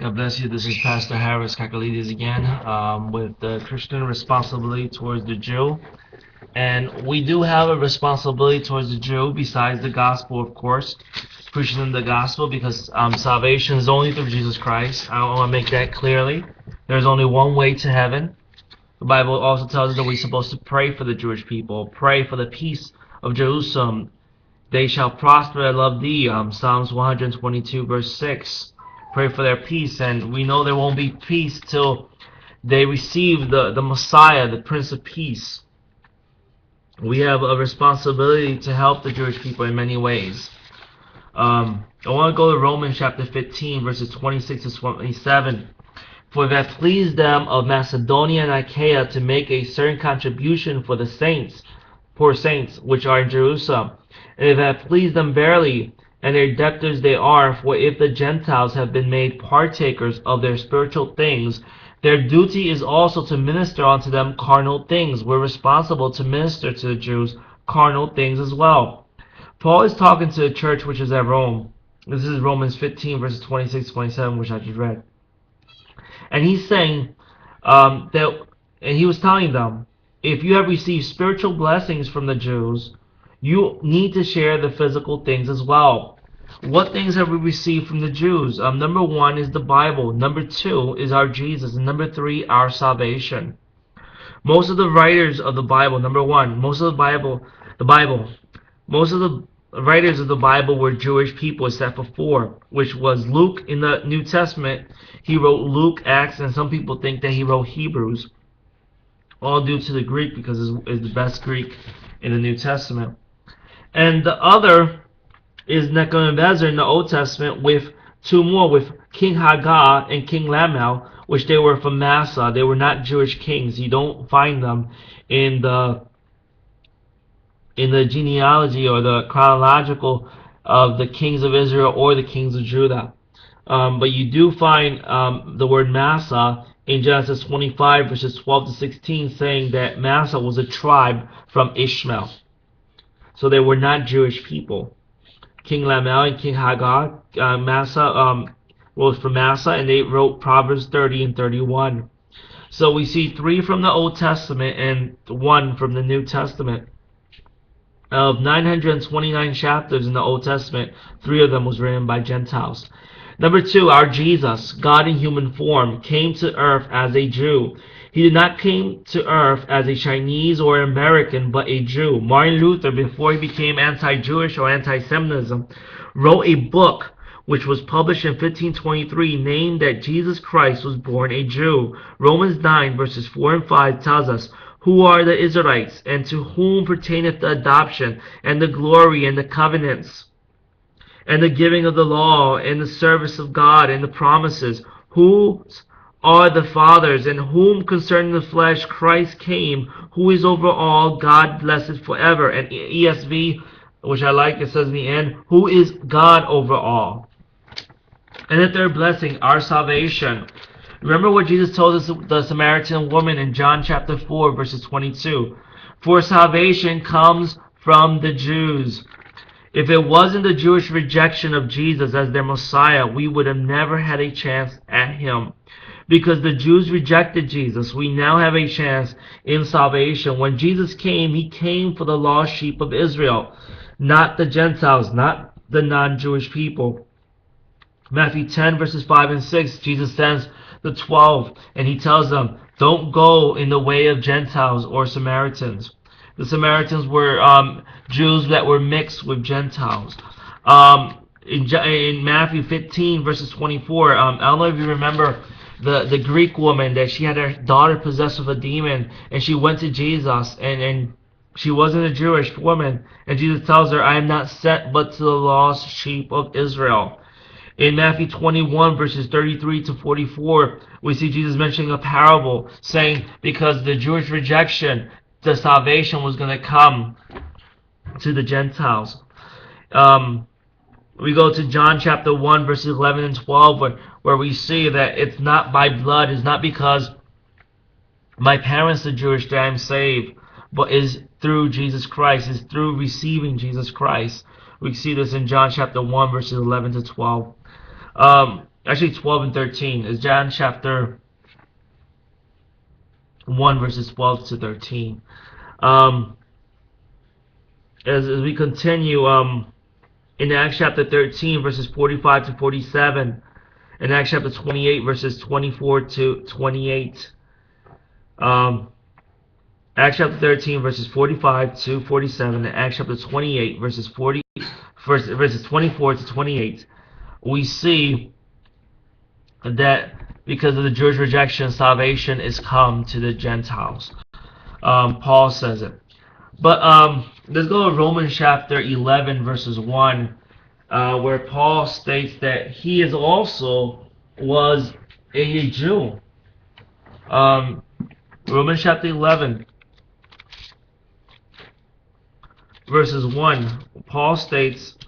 God bless you. This is Pastor Harris Kakoulides again with the Christian responsibility towards the Jew. And we do have a responsibility towards the Jew besides the gospel, of course, preaching them the gospel because salvation is only through Jesus Christ. I want to make that clearly. There's only one way to heaven. The Bible also tells us that we're supposed to pray for the Jewish people, pray for the peace of Jerusalem. They shall prosper and love thee. Psalms 122 verse 6. Pray for their peace, and we know there won't be peace till they receive the Messiah, the Prince of Peace. We have a responsibility to help the Jewish people in many ways. I want to go to Romans chapter 15 verses 26 to 27. For that pleased them of Macedonia and Achaia to make a certain contribution for the saints, poor saints, which are in Jerusalem. And if it pleased them verily, and their debtors they are, for if the Gentiles have been made partakers of their spiritual things, their duty is also to minister unto them carnal things. We're responsible to minister to the Jews carnal things as well. Paul is talking to the church which is at Rome. This is Romans 15 verses 26-27, which I just read. And he's saying and he was telling them, if you have received spiritual blessings from the Jews, you need to share the physical things as well. What things have we received from the Jews? Number one is the Bible. Number two is our Jesus. And number three, our salvation. Most of the writers of the Bible, number one, most of the writers of the Bible were Jewish people except for four, which was Luke in the New Testament. He wrote Luke, Acts, and some people think that he wrote Hebrews, all due to the Greek because it's the best Greek in the New Testament. And the other is Nebuchadnezzar in the Old Testament with two more, with King Haggai and King Lamel, which they were from Massa. They were not Jewish kings. You don't find them in the genealogy or the chronological of the kings of Israel or the kings of Judah. But you do find the word Massa in Genesis 25 verses 12 to 16 saying that Massa was a tribe from Ishmael. So they were not Jewish people. King Lamel and King Haggai, Massa was from Massa, and they wrote Proverbs 30 and 31. So we see three from the Old Testament and one from the New Testament. Of 929 chapters in the Old Testament, 3 of them was written by Gentiles. Number two, our Jesus, God in human form, came to earth as a Jew. He did not come to earth as a Chinese or American, but a Jew. Martin Luther, before he became anti-Jewish or anti-Semitism, wrote a book which was published in 1523, named that Jesus Christ was born a Jew. Romans 9 verses 4 and 5 tells us, who are the Israelites, and to whom pertaineth the adoption, and the glory, and the covenants, and the giving of the law, and the service of God, and the promises, whose are the fathers, and whom concerning the flesh Christ came, who is over all, God blessed forever. And ESV, which I like, it says in the end, who is God over all. And the third blessing, our salvation. Remember what Jesus told us, the Samaritan woman in John chapter 4 verses 22. For salvation comes from the Jews. If it wasn't the Jewish rejection of Jesus as their Messiah, we would have never had a chance at him. Because the Jews rejected Jesus, we now have a chance in salvation. When Jesus came, he came for the lost sheep of Israel, not the Gentiles, not the non-Jewish people. Matthew 10 verses 5 and 6, Jesus sends the 12, and he tells them, don't go in the way of Gentiles or Samaritans. The Samaritans were Jews that were mixed with Gentiles. In Matthew 15 verses 24, I don't know if you remember the Greek woman that she had her daughter possessed with a demon, and she went to Jesus, and she wasn't a Jewish woman, and Jesus tells her, I am not sent but to the lost sheep of Israel. In Matthew 21 verses 33 to 44, we see Jesus mentioning a parable saying because the Jewish rejection, the salvation was going to come to the Gentiles. We go to John chapter 1 verses 11 and 12 where we see that it's not by blood, it's not because my parents are Jewish that I'm saved, but is through Jesus Christ, is through receiving Jesus Christ. We see this in John chapter 1 verses 11 to 12. actually 12 and 13. Is John chapter 1 verses 12 to 13. Um, as we continue, in Acts chapter 13 verses 45 to 47, in Acts chapter 28 verses 24 to 28, Acts chapter 13 verses 45 to 47, and Acts chapter 28 verses 24 to 28, we see that because of the Jewish rejection, salvation is come to the Gentiles. Paul says it. But let's go to Romans chapter 11 verses 1, where Paul states that he is also was a Jew. Romans chapter 11 verses 1, Paul states,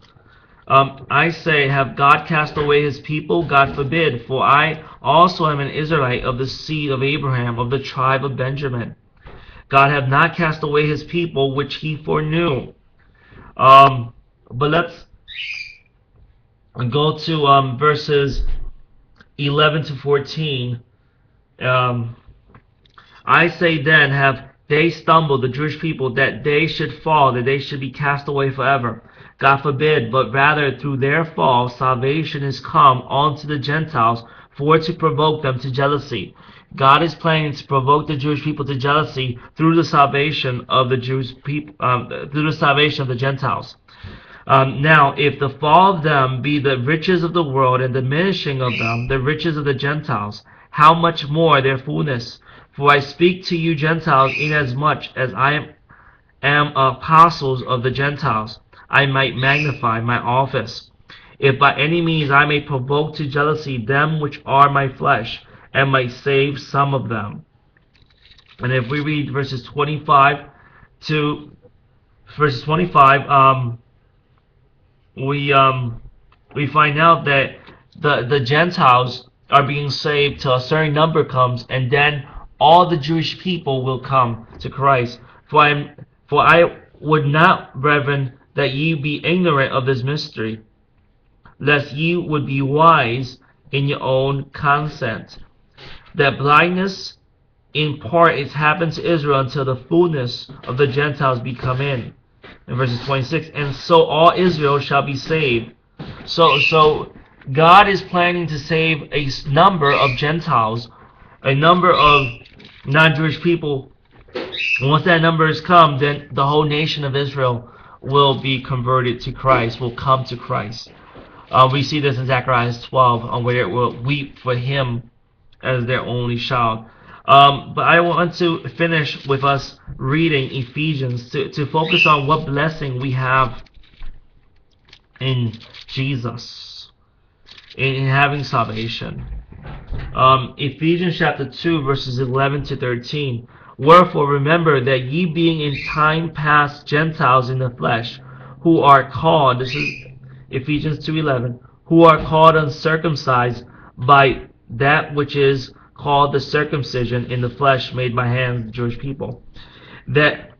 I say, have God cast away his people? God forbid, for I also am an Israelite of the seed of Abraham, of the tribe of Benjamin. God hath not cast away his people, which he foreknew. But let's go to verses 11 to 14. I say then, have they stumbled, the Jewish people, that they should fall, that they should be cast away forever? God forbid, but rather through their fall salvation is come unto the Gentiles, for to provoke them to jealousy. God is planning to provoke the Jewish people to jealousy through the salvation of the Jewish people, through the salvation of the Gentiles. Now, if the fall of them be the riches of the world, and diminishing of them the riches of the Gentiles, how much more their fullness? For I speak to you Gentiles, inasmuch as I am apostles of the Gentiles, I might magnify my office. If by any means I may provoke to jealousy them which are my flesh, and might save some of them. And if we read verses 25 to verses 25, we find out that the Gentiles are being saved till a certain number comes, and then all the Jewish people will come to Christ. For I would not, brethren, that ye be ignorant of this mystery, lest ye would be wise in your own consent, that blindness in part is happened to Israel until the fullness of the Gentiles be come in verses 26, and so all Israel shall be saved. So God is planning to save a number of Gentiles, a number of non-Jewish people. Once that number has come, then the whole nation of Israel will be converted to Christ, will come to Christ. We see this in Zechariah 12, where it will weep for him as their only child. But I want to finish with us reading Ephesians to focus on what blessing we have in Jesus, in having salvation. Ephesians chapter 2 verses 11 to 13. Wherefore remember that ye being in time past Gentiles in the flesh, who are called, this is Ephesians 2:11, who are called uncircumcised by that which is called the circumcision in the flesh made by hands, the Jewish people, that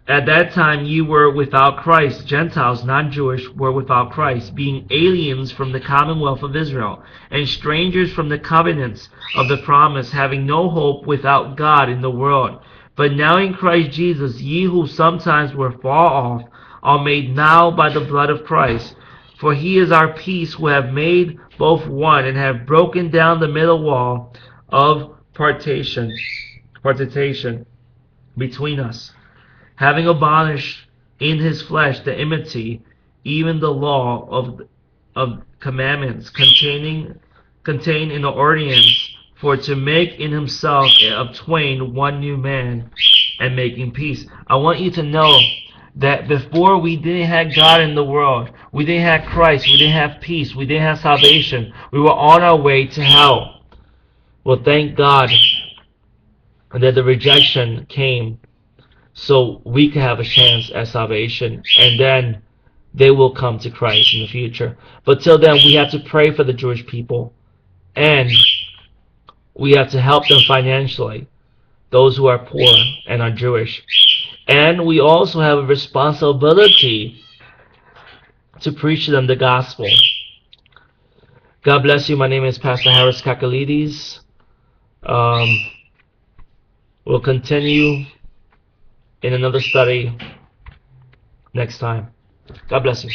at that time ye were without Christ, Gentiles, non-Jewish, were without Christ, being aliens from the commonwealth of Israel, and strangers from the covenants of the promise, having no hope without God in the world. But now in Christ Jesus, ye who sometimes were far off, are made now by the blood of Christ. For he is our peace, who have made both one, and have broken down the middle wall of partition between us, having abolished in his flesh the enmity, even the law of commandments contained in the ordinance, for to make in himself of twain one new man, and making peace. I want you to know that before we didn't have God in the world, we didn't have Christ, we didn't have peace, we didn't have salvation. We were on our way to hell. Well, thank God that the rejection came so we could have a chance at salvation, and then they will come to Christ in the future. But till then, we have to pray for the Jewish people, and we have to help them financially, those who are poor and are Jewish. And we also have a responsibility to preach them the gospel. God bless you. My name is Pastor Harris Kakoulides. We'll continue in another study next time. God bless you.